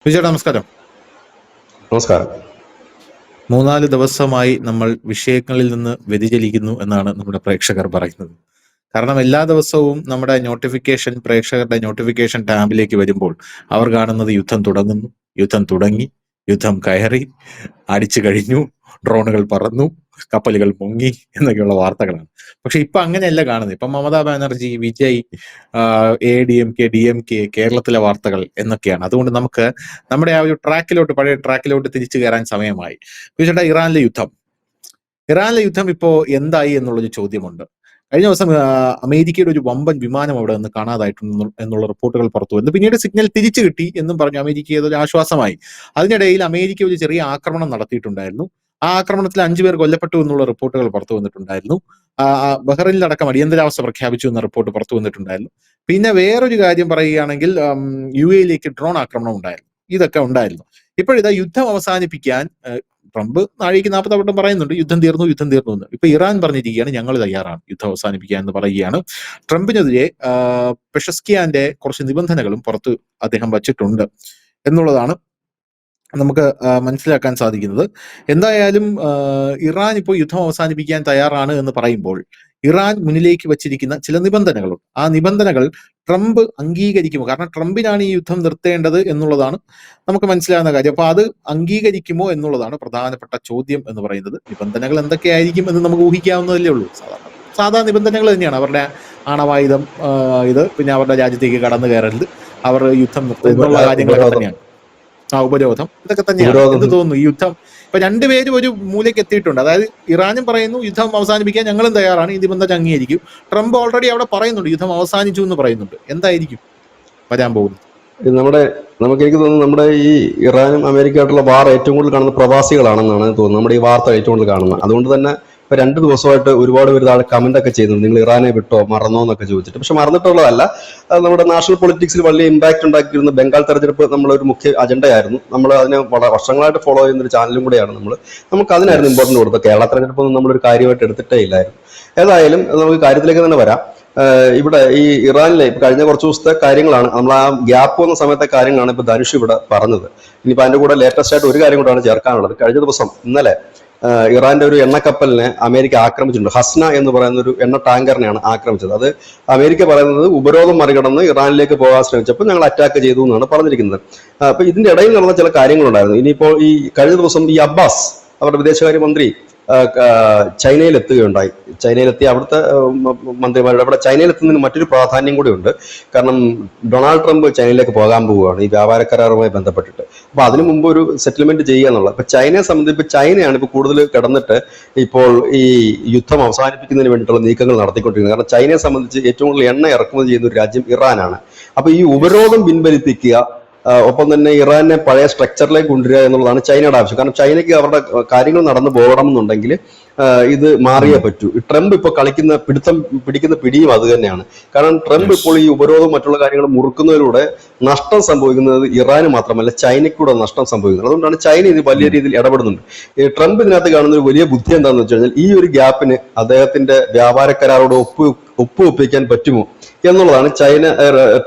വിജയ നമസ്കാരം. നമസ്കാരം. 3-4 ദിവസമായി നമ്മൾ വിഷയങ്ങളിൽ നിന്ന് വ്യതിചലിക്കുന്നു എന്നാണ് നമ്മുടെ പ്രേക്ഷകർ പറയുന്നത്. കാരണം എല്ലാ ദിവസവും നമ്മുടെ പ്രേക്ഷകരുടെ നോട്ടിഫിക്കേഷൻ ടാബിലേക്ക് വരുമ്പോൾ അവർ കാണുന്നത് യുദ്ധം തുടങ്ങുന്നു, യുദ്ധം തുടങ്ങി, യുദ്ധം കയറി, അടിച്ചു കഴിഞ്ഞു, ഡ്രോണുകൾ പറന്നു, കപ്പലുകൾ പൊങ്ങി എന്നൊക്കെയുള്ള വാർത്തകളാണ്. പക്ഷെ ഇപ്പൊ അങ്ങനെയല്ല കാണുന്നത്. ഇപ്പൊ മമതാ ബാനർജി, വിജയ്, ADMK, DMK, കേരളത്തിലെ വാർത്തകൾ എന്നൊക്കെയാണ്. അതുകൊണ്ട് നമുക്ക് നമ്മുടെ ആ ഒരു പഴയ ട്രാക്കിലോട്ട് തിരിച്ചു കയറാൻ സമയമായി. ചേട്ടാ, ഇറാനിലെ യുദ്ധം ഇപ്പോ എന്തായി എന്നുള്ളൊരു ചോദ്യമുണ്ട്. കഴിഞ്ഞ ദിവസം അമേരിക്കയുടെ ഒരു വമ്പൻ വിമാനം അവിടെ നിന്ന് കാണാതായിട്ടുണ്ട് എന്നുള്ള റിപ്പോർട്ടുകൾ പുറത്തു വന്നു. പിന്നീട് സിഗ്നൽ തിരിച്ചു കിട്ടി എന്നും പറഞ്ഞു അമേരിക്ക ഏതൊരു ആശ്വാസമായി. അതിനിടയിൽ അമേരിക്ക ഒരു ചെറിയ ആക്രമണം നടത്തിയിട്ടുണ്ടായിരുന്നു. ആ ആക്രമണത്തിൽ 5 പേർ കൊല്ലപ്പെട്ടു എന്നുള്ള റിപ്പോർട്ടുകൾ പുറത്തു വന്നിട്ടുണ്ടായിരുന്നു. ബഹ്റൈനിലടക്കം അടിയന്തരാവസ്ഥ പ്രഖ്യാപിച്ചു എന്ന റിപ്പോർട്ട് പുറത്തു വന്നിട്ടുണ്ടായിരുന്നു. പിന്നെ വേറൊരു കാര്യം പറയുകയാണെങ്കിൽ UAE-യിലേക്ക് ഡ്രോൺ ആക്രമണം ഉണ്ടായിരുന്നു. ഇതൊക്കെ ഉണ്ടായിരുന്നു. ഇപ്പോഴിതാ യുദ്ധം അവസാനിപ്പിക്കാൻ ട്രംപ് നാഴികയ്ക്ക് 40 വട്ടം പറയുന്നുണ്ട് യുദ്ധം തീർന്നു എന്ന്. ഇപ്പൊ ഇറാൻ പറഞ്ഞിരിക്കുകയാണ് ഞങ്ങൾ തയ്യാറാണ് യുദ്ധം അവസാനിപ്പിക്കാൻ എന്ന് പറയുകയാണ്. ട്രംപിനെതിരെ പെഷസ്കിയാന്റെ കുറച്ച് നിബന്ധനകളും പുറത്ത് അദ്ദേഹം വച്ചിട്ടുണ്ട് എന്നുള്ളതാണ് നമുക്ക് മനസ്സിലാക്കാൻ സാധിക്കുന്നത്. എന്തായാലും ഇറാൻ ഇപ്പോൾ യുദ്ധം അവസാനിപ്പിക്കാൻ തയ്യാറാണ് എന്ന് പറയുമ്പോൾ ഇറാൻ മുന്നിലേക്ക് വച്ചിരിക്കുന്ന ചില നിബന്ധനകളുണ്ട്. ആ നിബന്ധനകൾ ട്രംപ് അംഗീകരിക്കുമോ? കാരണം ട്രംപിനാണ് ഈ യുദ്ധം നിർത്തേണ്ടത് എന്നുള്ളതാണ് നമുക്ക് മനസ്സിലാകുന്ന കാര്യം. അപ്പൊ അത് അംഗീകരിക്കുമോ എന്നുള്ളതാണ് പ്രധാനപ്പെട്ട ചോദ്യം എന്ന് പറയുന്നത്. നിബന്ധനകൾ എന്തൊക്കെയായിരിക്കും എന്ന് നമുക്ക് ഊഹിക്കാവുന്നതല്ലേ ഉള്ളൂ. സാധാ നിബന്ധനകൾ തന്നെയാണ്. അവരുടെ ആണവായുധം പിന്നെ അവരുടെ രാജ്യത്തേക്ക് കടന്നു കയറരുത്, അവർ യുദ്ധം നിർത്തുക എന്നുള്ള കാര്യങ്ങളൊക്കെ തന്നെയാണ്. ഉപരോധം, ഇതൊക്കെ തന്നെയാണ്. എന്ത് തോന്നുന്നു ഈ യുദ്ധം? ഇപ്പൊ രണ്ടുപേരും ഒരു മൂലയ്ക്ക് എത്തിയിട്ടുണ്ട്. അതായത് ഇറാനും പറയുന്നു യുദ്ധം അവസാനിപ്പിക്കാൻ ഞങ്ങളും തയ്യാറാണ്, ഈ നിബന്ധന അംഗീകരിക്കും. ട്രംപ് ഓൾറെഡി അവിടെ പറയുന്നുണ്ട് യുദ്ധം അവസാനിച്ചു എന്ന് പറയുന്നുണ്ട്. എന്തായിരിക്കും വരാൻ പോകുന്നത്? എനിക്ക് തോന്നുന്നു നമ്മുടെ ഈ ഇറാനും അമേരിക്കയായിട്ടുള്ള വാർ ഏറ്റവും കൂടുതൽ കാണുന്ന പ്രവാസികളാണെന്നാണ് തോന്നുന്നത്. നമ്മുടെ ഈ വാർത്ത ഏറ്റവും കൂടുതൽ കാണുന്നത്. അതുകൊണ്ട് തന്നെ ഇപ്പൊ 2 ദിവസമായിട്ട് ഒരുപാട് പേര് താഴെ കമന്റ് ഒക്കെ ചെയ്യുന്നുണ്ട്, നിങ്ങൾ ഇറാനെ വിട്ടോ മറന്നോ എന്നൊക്കെ ചോദിച്ചിട്ട്. പക്ഷെ മറന്നിട്ടുള്ളതല്ല. നമ്മുടെ നാഷണൽ പൊളിറ്റിക്സിൽ വലിയ ഇമ്പാക്ട് ഉണ്ടാക്കിയിരുന്ന ബംഗാൾ തെരഞ്ഞെടുപ്പ് നമ്മളൊരു മുഖ്യ അജണ്ടയായിരുന്നു. നമ്മൾ അതിനെ വളരെ വർഷങ്ങളായിട്ട് ഫോളോ ചെയ്യുന്ന ഒരു ചാനലും കൂടെയാണ് നമുക്ക് അതിനായിരുന്നു ഇമ്പോർട്ടൻറ്റ് കൊടുത്തത്. കേരള തെരഞ്ഞെടുപ്പൊന്നും നമ്മളൊരു കാര്യമായിട്ട് എടുത്തിട്ടേ ഇല്ലായിരുന്നു. ഏതായാലും നമുക്ക് കാര്യത്തിലേക്ക് തന്നെ വരാം. ഇവിടെ ഈ ഇറാനിലെ ഇപ്പൊ കഴിഞ്ഞ കുറച്ച് ദിവസത്തെ കാര്യങ്ങളാണ്, നമ്മൾ ആ ഗ്യാപ്പ് വന്ന സമയത്തെ കാര്യങ്ങളാണ് ഇപ്പൊ ധനുഷ് ഇവിടെ പറഞ്ഞത്. ഇനിയിപ്പോ അതിന്റെ കൂടെ ലേറ്റസ്റ്റ് ആയിട്ട് ഒരു കാര്യം കൂടാണ് ചേർക്കാനുള്ളത്. കഴിഞ്ഞ ദിവസം ഇന്നലെ ഇറാന്റെ ഒരു എണ്ണക്കപ്പലിനെ അമേരിക്ക ആക്രമിച്ചിട്ടുണ്ട്. ഹസ്ന എന്ന് പറയുന്ന ഒരു എണ്ണ ടാങ്കറിനെയാണ് ആക്രമിച്ചത്. അത് അമേരിക്ക പറയുന്നത് ഉപരോധം മറികടന്ന് ഇറാനിലേക്ക് പോകാൻ ശ്രമിച്ചപ്പോൾ ഞങ്ങൾ അറ്റാക്ക് ചെയ്തു എന്നാണ് പറഞ്ഞിരിക്കുന്നത്. അപ്പൊ ഇതിന്റെ ഇടയിൽ നടന്ന ചില കാര്യങ്ങളുണ്ടായിരുന്നു. ഇനിയിപ്പോ ഈ കഴിഞ്ഞ ദിവസം ഈ അബ്ബാസ്, അവരുടെ വിദേശകാര്യമന്ത്രി, ചൈനയിലെത്തുകയുണ്ടായി. ചൈനയിലെത്തി അവിടുത്തെ മന്ത്രിമാരുടെ അവിടെ ചൈനയിലെത്തുന്നതിന് മറ്റൊരു പ്രാധാന്യം കൂടി ഉണ്ട്. കാരണം ഡൊണാൾഡ് ട്രംപ് ചൈനയിലേക്ക് പോകാൻ പോവുകയാണ് ഈ വ്യാപാര കരാറുമായി ബന്ധപ്പെട്ടിട്ട്. അപ്പൊ അതിനു മുമ്പ് ഒരു സെറ്റിൽമെന്റ് ചെയ്യുക എന്നുള്ളത്. ഇപ്പൊ ചൈനയെ സംബന്ധിച്ച് ചൈനയാണ് ഇപ്പൊ കൂടുതൽ കിടന്നിട്ട് ഇപ്പോൾ ഈ യുദ്ധം അവസാനിപ്പിക്കുന്നതിന് വേണ്ടിയിട്ടുള്ള നീക്കങ്ങൾ നടത്തിക്കൊണ്ടിരിക്കുന്നത്. കാരണം ചൈനയെ സംബന്ധിച്ച് ഏറ്റവും കൂടുതൽ എണ്ണ ഇറക്കുമതി ചെയ്യുന്ന ഒരു രാജ്യം ഇറാനാണ്. അപ്പൊ ഈ ഉപരോധം പിൻവലിപ്പിക്കുക, ഒപ്പം തന്നെ ഇറാനെ പഴയ സ്ട്രക്ചറിലേക്ക് കൊണ്ടുവരിക എന്നുള്ളതാണ് ചൈനയുടെ ആവശ്യം. കാരണം ചൈനയ്ക്ക് അവരുടെ കാര്യങ്ങൾ നടന്നു പോകണമെന്നുണ്ടെങ്കിൽ ഇത് മാറിയേ പറ്റൂ. ട്രംപ് ഇപ്പോൾ പിടിക്കുന്ന പിടിയും അത് തന്നെയാണ്. കാരണം ട്രംപ് ഇപ്പോൾ ഈ ഉപരോധവും മറ്റുള്ള കാര്യങ്ങൾ മുറുക്കുന്നതിലൂടെ നഷ്ടം സംഭവിക്കുന്നത് ഇറാന് മാത്രമല്ല ചൈനയ്ക്കൂടെ നഷ്ടം സംഭവിക്കുന്നത്. അതുകൊണ്ടാണ് ചൈന ഇത് വലിയ രീതിയിൽ ഇടപെടുന്നുണ്ട്. ഈ ട്രംപ് ഇതിനകത്ത് കാണുന്ന ഒരു വലിയ ബുദ്ധി എന്താണെന്ന് വെച്ച് കഴിഞ്ഞാൽ, ഈ ഒരു ഗ്യാപ്പിന് അദ്ദേഹത്തിന്റെ വ്യാപാര കരാറോട് ഒപ്പിക്കാൻ പറ്റുമോ എന്നുള്ളതാണ്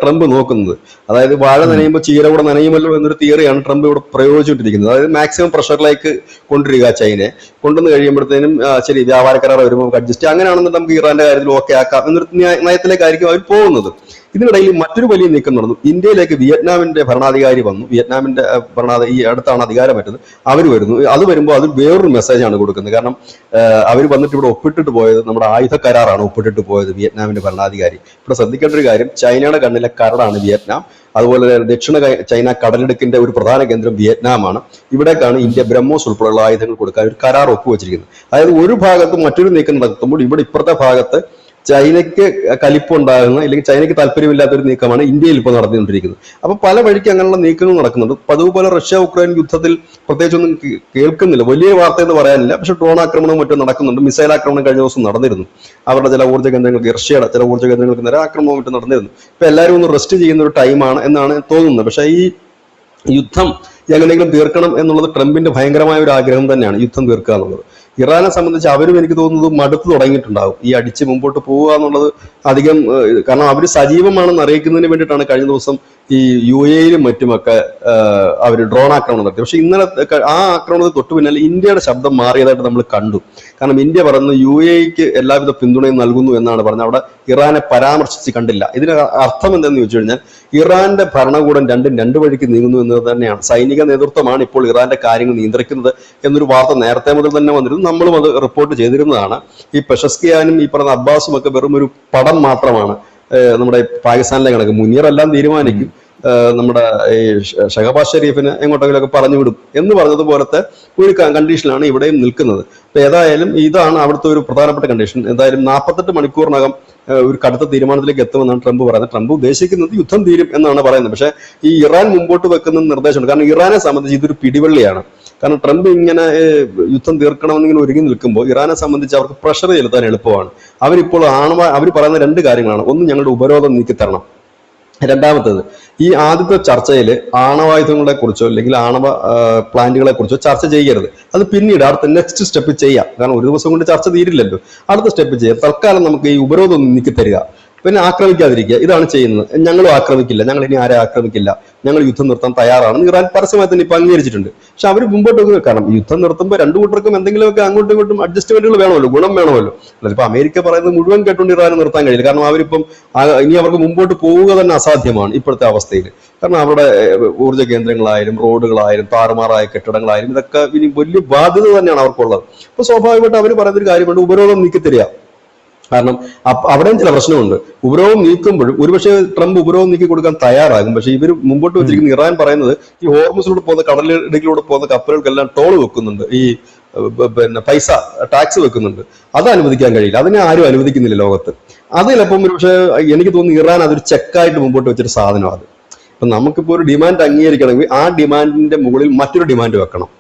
ട്രംപ് നോക്കുന്നത്. അതായത് വാഴ നനയുമ്പോൾ ചീര കൂടെ നനയുമല്ലോ എന്നൊരു തിയറിയാണ് ട്രംപ് ഇവിടെ പ്രയോഗിച്ചുകൊണ്ടിരിക്കുന്നത്. അതായത് മാക്സിമം പ്രഷറിലേക്ക് കൊണ്ടുവരിക ചൈനയെ. കൊണ്ടുവന്ന് കഴിയുമ്പോഴത്തേനും ശരി വ്യാപാര കരാർ വരുമ്പോൾ നമുക്ക് അഡ്ജസ്റ്റ്, അങ്ങനെയാണെന്ന് നമുക്ക് ഇറാന്റെ കാര്യത്തിൽ ഓക്കെ ആക്കാം എന്നൊരു നയത്തിലേക്കായിരിക്കും അവർ പോകുന്നത്. ഇതിനിടയിൽ മറ്റൊരു വലിയ നീക്കം നടന്നു. ഇന്ത്യയിലേക്ക് വിയറ്റ്നാമിന്റെ ഭരണാധികാരി വന്നു. വിയറ്റ്നാമിന്റെ ഈ അടുത്താണ് അധികാരം പറ്റുന്നത്. അവർ വരുന്നു. അത് വരുമ്പോൾ അത് വേറൊരു മെസ്സേജാണ് കൊടുക്കുന്നത്. കാരണം അവർ വന്നിട്ട് ഇവിടെ ഒപ്പിട്ടിട്ട് പോയത് നമ്മുടെ ആയുധ കരാറാണ് ഒപ്പിട്ടിട്ട് പോയത് വിയറ്റ്നാമിന്റെ ഭരണാധികാരി. ഇവിടെ ശ്രദ്ധിക്കേണ്ട ഒരു കാര്യം, ചൈനയുടെ കണ്ണിലെ കരടാണ് വിയറ്റ്നാം. അതുപോലെ ദക്ഷിണ ചൈന കടലിടുക്കിന്റെ ഒരു പ്രധാന കേന്ദ്രം വിയറ്റ്നാമാണ്. ഇവിടേക്കാണ് ഇന്ത്യ ബ്രഹ്മോസ് ഉൾപ്പെടെയുള്ള ആയുധങ്ങൾ കൊടുക്കാൻ ഒരു കരാർ ഒപ്പുവെച്ചിരിക്കുന്നത്. അതായത് ഒരു ഭാഗത്ത് മറ്റൊരു നീക്കം നടത്തുമ്പോൾ ഇവിടെ ഇപ്പുറത്തെ ഭാഗത്ത് ചൈനയ്ക്ക് കലിപ്പുണ്ടാകുന്ന അല്ലെങ്കിൽ ചൈനയ്ക്ക് താല്പര്യമില്ലാത്തൊരു നീക്കമാണ് ഇന്ത്യയിൽ ഇപ്പോൾ നടന്നുകൊണ്ടിരിക്കുന്നത്. അപ്പൊ പല വഴിക്ക് അങ്ങനെയുള്ള നീക്കങ്ങൾ നടക്കുന്നുണ്ട്. പതിവുപോലെ റഷ്യ ഉക്രൈൻ യുദ്ധത്തിൽ പ്രത്യേകിച്ചൊന്നും കേൾക്കുന്നില്ല, വലിയ വാർത്ത എന്ന് പറയാനില്ല. പക്ഷെ ഡ്രോൺ ആക്രമണവും മറ്റും നടക്കുന്നുണ്ട്. മിസൈൽ ആക്രമണം കഴിഞ്ഞ ദിവസം നടന്നിരുന്നു. അവരുടെ ചില ഊർജ്ജ കേന്ദ്രങ്ങൾക്ക്, റഷ്യയുടെ ചില ഊർജ്ജ കേന്ദ്രങ്ങൾക്ക് നേരെ ആക്രമണവും മറ്റും നടന്നിരുന്നു. ഇപ്പൊ എല്ലാവരും ഒന്ന് റെസ്റ്റ് ചെയ്യുന്ന ഒരു ടൈമാണ് എന്നാണ് തോന്നുന്നത്. പക്ഷെ ഈ യുദ്ധം എങ്ങനെയെങ്കിലും തീർക്കണം എന്നുള്ളത് ട്രംപിന്റെ ഭയങ്കരമായ ഒരു ആഗ്രഹം തന്നെയാണ്, യുദ്ധം തീർക്കുക എന്നുള്ളത്. ഇറാനെ സംബന്ധിച്ച് അവരും എനിക്ക് തോന്നുന്നത് മടുത്തു തുടങ്ങിയിട്ടുണ്ടാകും ഈ അടിച്ച് മുമ്പോട്ട് പോവുക എന്നുള്ളത്. അധികം കാരണം അവർ സജീവമാണെന്ന് അറിയിക്കുന്നതിന് വേണ്ടിയിട്ടാണ് കഴിഞ്ഞ ദിവസം ഈ UAE-യിലും മറ്റുമൊക്കെ അവർ ഡ്രോൺ ആക്രമണം നടത്തി. പക്ഷെ ഇന്നലെ ആ ആക്രമണത്തിൽ തൊട്ടു പിന്നാലെ ഇന്ത്യയുടെ ശബ്ദം മാറിയതായിട്ട് നമ്മൾ കണ്ടു. കാരണം ഇന്ത്യ പറയുന്നത് UAE-ക്ക് എല്ലാവിധ പിന്തുണയും നൽകുന്നു എന്നാണ് പറഞ്ഞത്. അവിടെ ഇറാനെ പരാമർശിച്ച് കണ്ടില്ല. ഇതിന് അർത്ഥം എന്തെന്ന് ചോദിച്ചു കഴിഞ്ഞാൽ ഇറാന്റെ ഭരണകൂടം രണ്ട് വഴിക്ക് നീങ്ങുന്നു എന്നത് തന്നെയാണ്. സൈനിക നേതൃത്വമാണ് ഇപ്പോൾ ഇറാന്റെ കാര്യങ്ങൾ നിയന്ത്രിക്കുന്നത് എന്നൊരു വാർത്ത നേരത്തെ മുതൽ തന്നെ വന്നിരുന്നു. നമ്മളും അത് റിപ്പോർട്ട് ചെയ്തിരുന്നതാണ്. ഈ പെഷസ്കിയാനും ഈ പറഞ്ഞ അബ്ബാസും ഒക്കെ വെറും ഒരു പടം മാത്രമാണ് നമ്മുടെ പാകിസ്ഥാനിലെ കണക്ക്. മുനീർ എല്ലാം തീരുമാനിക്കും, നമ്മുടെ ഈ ഷഹബാസ് ഷെരീഫിന് എങ്ങോട്ടെങ്കിലൊക്കെ പറഞ്ഞു വിടും എന്ന് പറഞ്ഞതുപോലത്തെ ഒരു കണ്ടീഷനിലാണ് ഇവിടെയും നിൽക്കുന്നത്. അപ്പൊ ഏതായാലും ഇതാണ് അവിടുത്തെ ഒരു പ്രധാനപ്പെട്ട കണ്ടീഷൻ. എന്തായാലും 48 മണിക്കൂറിനകം ഒരു കടുത്ത തീരുമാനത്തിലേക്ക് എത്തുമെന്നാണ് ട്രംപ് പറയുന്നത്. ട്രംപ് ഉദ്ദേശിക്കുന്നത് യുദ്ധം തീരും എന്നാണ് പറയുന്നത്. പക്ഷേ ഈ ഇറാൻ മുമ്പോട്ട് വെക്കുന്ന നിർദ്ദേശമുണ്ട്. കാരണം ഇറാനെ സംബന്ധിച്ച് ഇതൊരു പിടിവള്ളിയാണ്. കാരണം ട്രംപ് ഇങ്ങനെ യുദ്ധം തീർക്കണമെന്നിങ്ങനെ ഒരുങ്ങി നിൽക്കുമ്പോൾ ഇറാനെ സംബന്ധിച്ച് അവർക്ക് പ്രഷർ ചെലുത്താൻ എളുപ്പമാണ്. അവരിപ്പോൾ അവർ പറയുന്ന 2 കാര്യങ്ങളാണ്. ഒന്ന്, ഞങ്ങളുടെ ഉപരോധം നീക്കിത്തരണം. രണ്ടാമത്തേത്, ഈ ആദ്യത്തെ ചർച്ചയിൽ ആണവായുധങ്ങളെ കുറിച്ചോ അല്ലെങ്കിൽ ആണവ പ്ലാന്റുകളെ കുറിച്ചോ ചർച്ച ചെയ്യരുത്. അത് പിന്നീട് അടുത്ത നെക്സ്റ്റ് സ്റ്റെപ്പ് ചെയ്യാം. കാരണം ഒരു ദിവസം കൊണ്ട് ചർച്ച തീരില്ലല്ലോ. അടുത്ത സ്റ്റെപ്പ് ചെയ്യാം. തൽക്കാലം നമുക്ക് ഈ ഉപരോധം ഒന്ന് നീക്കി തരിക, പിന്നെ ആക്രമിക്കാതിരിക്കുക. ഇതാണ് ചെയ്യുന്നത്. ഞങ്ങളും ആക്രമിക്കില്ല, ഞങ്ങൾ ഇനി ആരെ ആക്രമിക്കില്ല, ഞങ്ങൾ യുദ്ധം നിർത്താൻ തയ്യാറാണെന്ന് ഇറാൻ പരസ്യമായി തന്നെ ഇപ്പൊ അംഗീകരിച്ചിട്ടുണ്ട്. പക്ഷെ അവർ മുമ്പോട്ട് കാരണം യുദ്ധം നിർത്തുമ്പോൾ 2 കൂട്ടർക്കും എന്തെങ്കിലുമൊക്കെ അങ്ങോട്ടും ഇങ്ങോട്ടും അഡ്ജസ്റ്റ്മെന്റുകൾ വേണമല്ലോ, ഗുണം വേണമല്ലോ. ഇപ്പൊ അമേരിക്ക പറയുന്നത് മുഴുവൻ കേട്ടുകൊണ്ട് ഇറാനെ നിർത്താൻ കഴിയില്ല. കാരണം അവരിപ്പം ഇനി അവർക്ക് മുമ്പോട്ട് പോവുക തന്നെ അസാധ്യമാണ് ഇപ്പോഴത്തെ അവസ്ഥയിൽ. കാരണം അവരുടെ ഊർജ്ജ കേന്ദ്രങ്ങളായാലും റോഡുകളായാലും താറുമാറായ കെട്ടിടങ്ങളായാലും ഇതൊക്കെ ഇനി വലിയ ബാധ്യത തന്നെയാണ് അവർക്കുള്ളത്. അപ്പൊ സ്വാഭാവികമായിട്ട് അവർ പറയുന്നൊരു കാര്യമുണ്ട്, ഉപരോധം നീക്കിത്തരിക. കാരണം അവിടെയും ചില പ്രശ്നമുണ്ട്. ഉപരോധം നീക്കുമ്പോഴും ഒരുപക്ഷെ ട്രംപ് ഉപരോധം നീക്കി കൊടുക്കാൻ തയ്യാറാകും. പക്ഷെ ഇവർ മുമ്പോട്ട് വെച്ചിരിക്കുന്ന ഇറാൻ പറയുന്നത് ഈ ഹോർമുസിലൂടെ പോകുന്ന കടലിടുക്കിലൂടെ പോകുന്ന കപ്പലുകൾക്കെല്ലാം ടോൾ വെക്കുന്നുണ്ട്, ഈ പൈസ ടാക്സ് വെക്കുന്നുണ്ട്. അത് അനുവദിക്കാൻ കഴിയില്ല. അതിനെ ആരും അനുവദിക്കുന്നില്ല ലോകത്ത്. അത് ചിലപ്പം ഒരുപക്ഷെ എനിക്ക് തോന്നുന്നു ഇറാൻ അതൊരു ചെക്കായിട്ട് മുമ്പോട്ട് വെച്ചൊരു സാധനമാണ് അത്. അപ്പൊ നമുക്കിപ്പോ ഒരു ഡിമാൻഡ് അംഗീകരിക്കണമെങ്കിൽ ആ ഡിമാൻഡിന്റെ മുകളിൽ മറ്റൊരു ഡിമാൻഡ് വെക്കണം.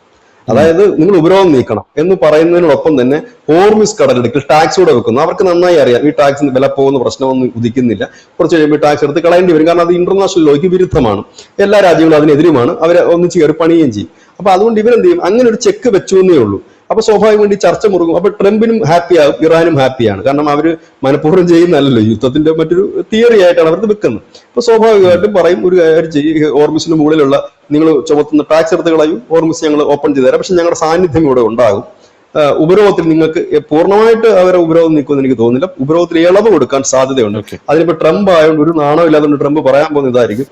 അതായത് നിങ്ങൾ ഉപരോധം നീക്കണം എന്ന് പറയുന്നതിനോടൊപ്പം തന്നെ ഹോർമുസ് കടലിടുക്കിൽ ടാക്സ് കൂടെ വെക്കുന്നു. അവർക്ക് നന്നായി അറിയാം ഈ ടാക്സിന് വില പോകുന്ന പ്രശ്നമൊന്നും ഉദിക്കുന്നില്ല. കുറച്ച് കഴിയുമ്പോൾ ടാക്സ് എടുത്ത് കളയേണ്ടി വരും. കാരണം അത് ഇന്റർനാഷണൽ ലോയ്ക്ക് വിരുദ്ധമാണ്. എല്ലാ രാജ്യങ്ങളും അതിനെതിരുമാണ്. അവരെ ഒന്നിച്ച് കയറി പണിയുകയും ചെയ്യും. അപ്പൊ അതുകൊണ്ട് ഇവരെന്ത് ചെയ്യും, അങ്ങനെ ഒരു ചെക്ക് വെച്ചു എന്നേ ഉള്ളൂ. അപ്പൊ സ്വാഭാവികമായിട്ട് ചർച്ച മുറുകും. അപ്പൊ ട്രംപിനും ഹാപ്പിയാകും, ഇറാനും ഹാപ്പിയാണ്. കാരണം അവര് മനഃപൂർവ്വം ചെയ്യുന്നതല്ലല്ലോ, യുദ്ധത്തിന്റെ മറ്റൊരു തിയറി ആയിട്ടാണ് അവർക്ക് വെക്കുന്നത്. അപ്പൊ സ്വാഭാവികമായിട്ടും പറയും, ഒരു കാര്യം ചെയ്യും, ഹോർമുസിന് മുകളിലുള്ള നിങ്ങൾ ചുമത്തുന്ന ടാക്സ് എടുത്ത് കളയും, ഹോർമുസ് ഞങ്ങൾ ഓപ്പൺ ചെയ്തു തരാം, പക്ഷെ ഞങ്ങളുടെ സാന്നിധ്യം ഇവിടെ ഉണ്ടാകും. ഉപരോധത്തിൽ നിങ്ങൾക്ക് പൂർണ്ണമായിട്ട് അവരെ ഉപരോധം നീക്കുമെന്ന് എനിക്ക് തോന്നുന്നില്ല. ഉപരോധത്തിൽ ഇളവ് കൊടുക്കാൻ സാധ്യതയുണ്ട്. അതിനിപ്പോ ട്രംപ് ആയതുകൊണ്ട് ഒരു നാണോ ഇല്ലാതെ ട്രംപ് പറയാൻ പോകുന്ന ഇതായിരിക്കും,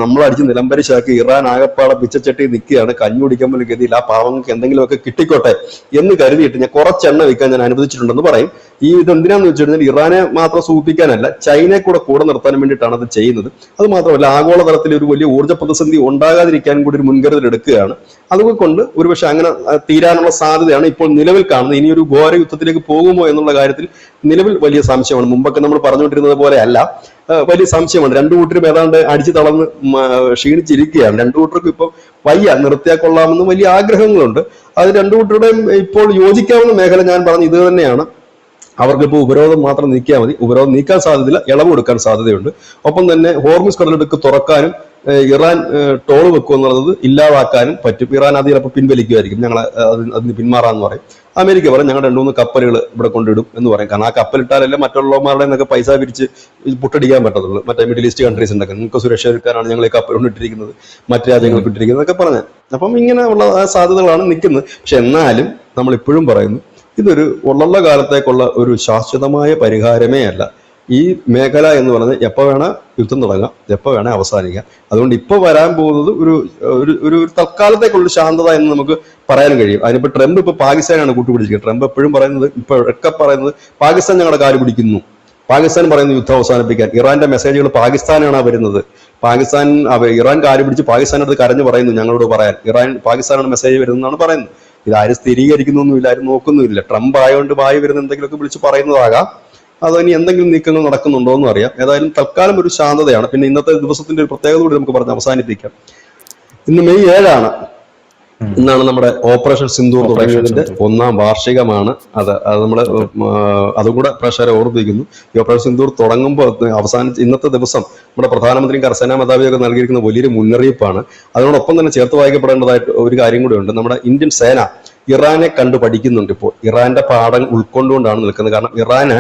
നമ്മളടിച്ച് നിലംപരിശാക്കി ഇറാൻ ആകപ്പാടെ പിച്ചച്ചട്ടി നിൽക്കുകയാണ്, കഞ്ഞി കുടിക്കാൻ പോലും ഗതിയില്ല, ആ പാവങ്ങൾക്ക് എന്തെങ്കിലുമൊക്കെ കിട്ടിക്കോട്ടെ എന്ന് കരുതിയിട്ട് ഞാൻ കുറച്ചെണ്ണ വിൽക്കാൻ ഞാൻ അനുവദിച്ചിട്ടുണ്ടെന്ന് പറയും. ഈ ഇതെന്തിനാന്ന് വെച്ച് കഴിഞ്ഞാൽ ഇറാനെ മാത്രം സൂചിപ്പിക്കാനല്ല, ചൈനയെ കൂടെ നിർത്താൻ വേണ്ടിയിട്ടാണ് അത് ചെയ്യുന്നത്. അത് മാത്രമല്ല, ആഗോളതലത്തിൽ ഒരു വലിയ ഊർജ്ജ പ്രതിസന്ധി ഉണ്ടാകാതിരിക്കാൻ കൂടി ഒരു മുൻകരുതൽ എടുക്കുകയാണ്. അതുകൊണ്ട് ഒരുപക്ഷെ അങ്ങനെ തീരാനുള്ള സാധ്യതയാണ് ഇപ്പോൾ നിലവിൽ കാണുന്നത്. ഇനി ഒരു ഘോര യുദ്ധത്തിലേക്ക് പോകുമോ എന്നുള്ള കാര്യത്തിൽ നിലവിൽ വലിയ സംശയമാണ്. മുമ്പൊക്കെ നമ്മൾ പറഞ്ഞുകൊണ്ടിരുന്നത് പോലെ അല്ല, വലിയ സംശയമാണ്. 2 കൂട്ടരും ഏതാണ്ട് അടിച്ചു തളർന്ന് ക്ഷീണിച്ചിരിക്കുകയാണ്. 2 കൂട്ടർക്കും ഇപ്പൊ വയ്യ, നിർത്തിയാൽ കൊള്ളാമെന്ന് വലിയ ആഗ്രഹങ്ങളുണ്ട്. അത് 2 കൂട്ടരുടെയും ഇപ്പോൾ യോജിക്കാവുന്ന മേഖല ഞാൻ പറഞ്ഞു ഇത് തന്നെയാണ്. അവർക്കിപ്പോൾ ഉപരോധം മാത്രം നീക്കിയാൽ മതി. ഉപരോധം നീക്കാൻ സാധ്യതയില്ല, ഇളവ് കൊടുക്കാൻ സാധ്യതയുണ്ട്. ഒപ്പം തന്നെ ഹോർമുസ് കടലിടുക്ക് തുറക്കാനും ഇറാൻ ടോൾ വെക്കുക എന്നുള്ളത് ഇല്ലാതാക്കാനും പറ്റും. ഇറാൻ അത് ചിലപ്പോൾ പിൻവലിക്കുമായിരിക്കും, ഞങ്ങൾ അതിന് പിന്മാറാന്ന് പറയും. അമേരിക്ക പറയും ഞങ്ങൾ 2-3 കപ്പലുകൾ ഇവിടെ കൊണ്ടിടും എന്ന് പറയും. കാരണം ആ കപ്പലിട്ടാലല്ലേ മറ്റുള്ളവന്മാരുടെ നിന്നൊക്കെ പൈസ പിരിച്ച് പുട്ടടിക്കാൻ പറ്റത്തുള്ളൂ. മറ്റേ മിഡിൽ ഈസ്റ്റ് കൺട്രീസ് ഉണ്ടൊക്കെ നിങ്ങൾക്ക് സുരക്ഷ ഒരുക്കാനാണ് ഞങ്ങൾ ഈ കപ്പൽ കൊണ്ടിട്ടിരിക്കുന്നത്, മറ്റു രാജ്യങ്ങൾക്ക് ഇട്ടിരിക്കുന്നത് എന്നൊക്കെ പറഞ്ഞത്. അപ്പം ഇങ്ങനെ ഉള്ള സാധ്യതകളാണ് നിൽക്കുന്നത്. പക്ഷെ എന്നാലും നമ്മൾ ഇപ്പോഴും പറയുന്നു, ഇതൊരു ഉള്ള കാലത്തേക്കുള്ള ഒരു ശാശ്വതമായ പരിഹാരമേ അല്ല. ഈ മേഖല എന്ന് പറയുന്നത് എപ്പോൾ വേണേൽ യുദ്ധം തുടങ്ങാം, എപ്പോൾ വേണേൽ അവസാനിക്കാം. അതുകൊണ്ട് ഇപ്പോൾ വരാൻ പോകുന്നത് ഒരു തൽക്കാലത്തേക്കുള്ള ശാന്തത എന്ന് നമുക്ക് പറയാനും കഴിയും. അതിനിപ്പോൾ ട്രംപ് ഇപ്പോൾ പാകിസ്ഥാനാണ് കൂട്ടുപിടിച്ചിരിക്കുന്നത്. ട്രംപ് എപ്പോഴും പറയുന്നത്, ഇപ്പോഴൊക്കെ പറയുന്നത് പാകിസ്ഥാൻ ഞങ്ങളുടെ കാല് പിടിക്കുന്നു, പാകിസ്ഥാൻ പറയുന്നു യുദ്ധം അവസാനിപ്പിക്കാൻ. ഇറാന്റെ മെസ്സേജുകൾ പാകിസ്ഥാനാണ് വരുന്നത്. ഇറാൻ കാല് പിടിച്ച് പാകിസ്ഥാൻ്റെ അടുത്ത് കരഞ്ഞു പറയുന്നു ഞങ്ങളോട് പറയാൻ. പാകിസ്ഥാനാണ് മെസ്സേജ് വരുന്നതെന്നാണ് പറയുന്നത്. ഇതാരും സ്ഥിരീകരിക്കുന്നൊന്നുമില്ല, ആരും നോക്കുന്നുമില്ല. ട്രംപ് ആയതുകൊണ്ട് വായി വരുന്ന എന്തെങ്കിലുമൊക്കെ വിളിച്ച് പറയുന്നതാകാം. അതോ ഇനി എന്തെങ്കിലും നീക്കങ്ങൾ നടക്കുന്നുണ്ടോ എന്നും അറിയാം. ഏതായാലും തൽക്കാലം ഒരു ശാന്തതയാണ്. പിന്നെ ഇന്നത്തെ ദിവസത്തിന്റെ ഒരു പ്രത്യേകത കൂടി നമുക്ക് പറഞ്ഞ് അവസാനിപ്പിക്കാം. ഇന്ന് മെയ് 7 ഇന്നാണ് നമ്മുടെ ഓപ്പറേഷൻ സിന്ദൂർ തുടങ്ങിയതിന്റെ 1ാം വാർഷികമാണ്. അത് നമ്മൾ അതും കൂടെ പ്രേക്ഷകരെ ഓർമ്മിപ്പിക്കുന്നു. ഈ ഓപ്പറേഷൻ സിന്ദൂർ തുടങ്ങുമ്പോൾ ഇന്നത്തെ ദിവസം നമ്മുടെ പ്രധാനമന്ത്രിയും കരസേനാ മേധാവിയൊക്കെ നൽകിയിരിക്കുന്ന വലിയൊരു മുന്നറിയിപ്പാണ്. അതിനോടൊപ്പം തന്നെ ചേർത്ത് വായിക്കപ്പെടേണ്ടതായിട്ട് ഒരു കാര്യം കൂടി ഉണ്ട്. നമ്മുടെ ഇന്ത്യൻ സേന ഇറാനെ കണ്ടു പഠിക്കുന്നുണ്ട്. ഇപ്പോൾ ഇറാന്റെ പാഠം ഉൾക്കൊണ്ടുകൊണ്ടാണ് നിൽക്കുന്നത്. കാരണം ഇറാന്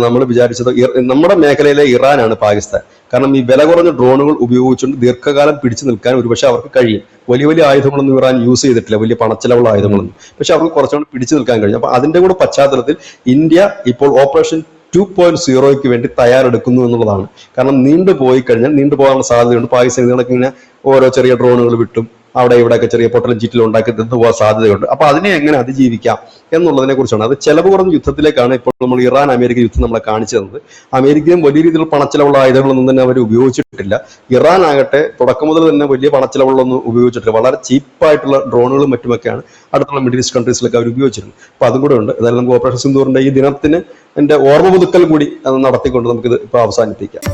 നമ്മൾ വിചാരിച്ചത് നമ്മുടെ മേഖലയിലെ ഇറാനാണ് പാകിസ്ഥാൻ. കാരണം ഈ വില കുറഞ്ഞ ഡ്രോണുകൾ ഉപയോഗിച്ചുകൊണ്ട് ദീർഘകാലം പിടിച്ചു നിൽക്കാൻ ഒരുപക്ഷെ അവർക്ക് കഴിയും. വലിയ വലിയ ആയുധങ്ങളൊന്നും ഇറാൻ യൂസ് ചെയ്തിട്ടില്ല, വലിയ പണച്ചിലവുള്ള ആയുധങ്ങളൊന്നും. പക്ഷെ അവർക്ക് കുറച്ചുകൂടി പിടിച്ചു നിൽക്കാൻ കഴിഞ്ഞു. അപ്പൊ അതിന്റെ കൂടെ പശ്ചാത്തലത്തിൽ ഇന്ത്യ ഇപ്പോൾ ഓപ്പറേഷൻ 2.0 വേണ്ടി തയ്യാറെടുക്കുന്നു എന്നുള്ളതാണ്. കാരണം നീണ്ടുപോയി കഴിഞ്ഞാൽ നീണ്ടുപോകാനുള്ള സാധ്യതയുണ്ട്. പാകിസ്ഥാൻ ഇതിനൊക്കെ ഇങ്ങനെ ഓരോ ചെറിയ ഡ്രോണുകൾ വിട്ടും അവിടെ ഇവിടെയൊക്കെ ചെറിയ പൊട്ടലും ചീറ്റിലും ഉണ്ടാക്കി പോകാൻ സാധ്യതയുണ്ട്. അപ്പൊ അതിനെ എങ്ങനെ അതിജീവിക്കാം എന്നുള്ളതിനെ കുറിച്ചാണ്. അത് ചെലവ് കുറഞ്ഞ യുദ്ധത്തിലേക്കാണ് ഇപ്പോൾ നമ്മൾ ഇറാൻ അമേരിക്ക യുദ്ധം നമ്മളെ കാണിച്ചു തന്നത്. അമേരിക്കയും വലിയ രീതിയിൽ പണച്ചിലവുള്ള ആയുധങ്ങളൊന്നും തന്നെ അവർ ഉപയോഗിച്ചിട്ടില്ല. ഇറാൻ ആകട്ടെ തുടക്കം മുതൽ തന്നെ വലിയ പണച്ചിലവുകളൊന്നും ഉപയോഗിച്ചിട്ടില്ല. വളരെ ചീപ്പായിട്ടുള്ള ഡ്രോണുകളും മറ്റുമൊക്കെയാണ് അടുത്തുള്ള മിഡിൽ ഈസ്റ്റ് കൺട്രീസിലൊക്കെ അവർ ഉപയോഗിച്ചിരുന്നത്. അപ്പൊ അതും കൂടെ ഉണ്ട്. ഏതായാലും നമുക്ക് ഓപ്പറേഷൻ സിന്ദൂറിന്റെ ഈ ദിനത്തിന് എന്റെ ഓർമ്മ പുതുക്കൽ കൂടി അത് നടത്തിക്കൊണ്ട് നമുക്കിത് ഇപ്പൊ അവസാനിപ്പിക്കാം.